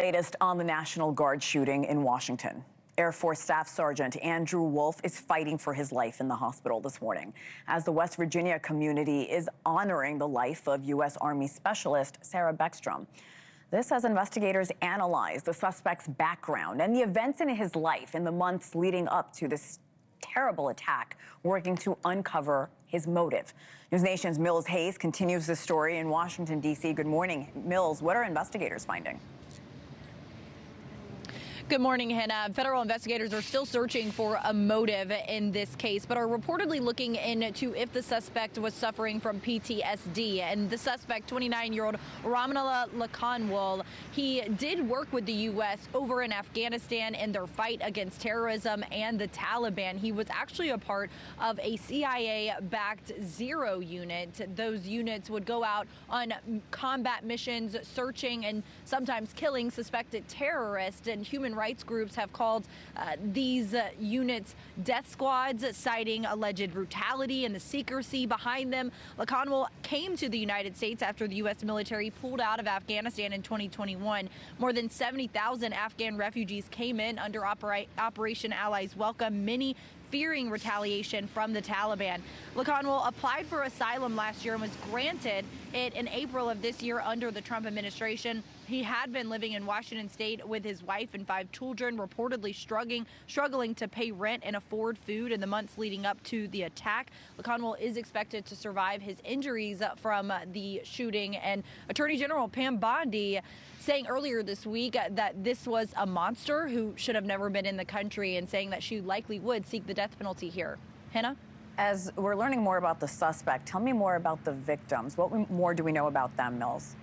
latest on the National Guard shooting in Washington. Air Force Staff Sergeant Andrew Wolf is fighting for his life in the hospital this morning as the West Virginia community is honoring the life of U.S. Army Specialist Sarah Beckstrom. This as investigators analyze the suspect's background and the events in his life in the months leading up to this terrible attack, working to uncover his motive. NewsNation's Mills Hayes continues this story in Washington, D.C. Good morning, Mills. What are investigators finding? Good morning, Hena. Federal investigators are still searching for a motive in this case, but are reportedly looking into if the suspect was suffering from PTSD. And the suspect, 29-year-old Ramala Lakanwal, he did work with the U.S. over in Afghanistan in their fight against terrorism and the Taliban. He was actually a part of a CIA-backed Zero unit. Those units would go out on combat missions, searching and sometimes killing suspected terrorists, and human rights groups have called these units death squads, citing alleged brutality and the secrecy behind them. Lakanwal came to the United States after the U.S. military pulled out of Afghanistan in 2021. More than 70,000 Afghan refugees came in under Operation Allies Welcome, many fearing retaliation from the Taliban. Lakanwal applied for asylum last year and was granted it in April of this year under the Trump administration. He had been living in Washington state with his wife and 5 children, reportedly struggling to pay rent and afford food in the months leading up to the attack. Lakanwal is expected to survive his injuries from the shooting, and Attorney General Pam Bondi saying earlier this week that this was a monster who should have never been in the country, and saying that she likely would seek the death penalty here. Hena? As we're learning more about the suspect, tell me more about the victims. What more do we know about them, Mills?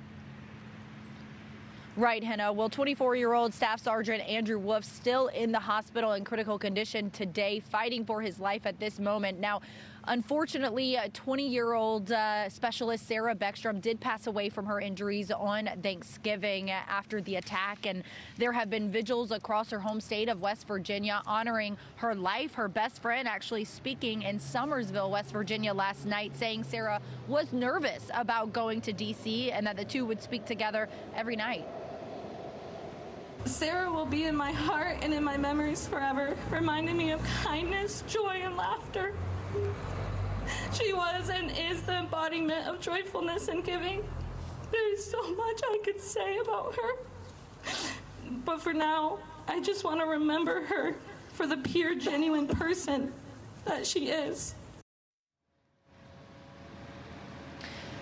Right, Hena. Well, 24-year-old Staff Sergeant Andrew Wolf still in the hospital in critical condition today, fighting for his life at this moment. Now, unfortunately, 20-year-old Specialist Sarah Beckstrom did pass away from her injuries on Thanksgiving after the attack, and there have been vigils across her home state of West Virginia honoring her life. Her best friend actually speaking in Summersville, West Virginia last night, saying Sarah was nervous about going to D.C. and that the two would speak together every night. Sarah will be in my heart and in my memories forever, reminding me of kindness, joy, and laughter. She was and is the embodiment of joyfulness and giving. There is so much I could say about her, but for now, I just want to remember her for the pure, genuine person that she is.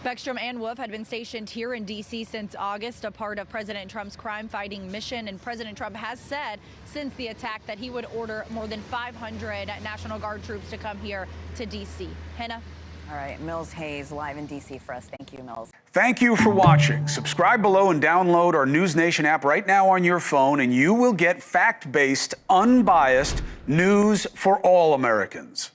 Beckstrom and Wolf had been stationed here in D.C. since August, a part of President Trump's crime-fighting mission. And President Trump has said since the attack that he would order more than 500 National Guard troops to come here to D.C. Hena? All right, Mills Hayes live in D.C. for us. Thank you, Mills. Thank you for watching. Subscribe below and download our NewsNation app right now on your phone, and you will get fact-based, unbiased news for all Americans.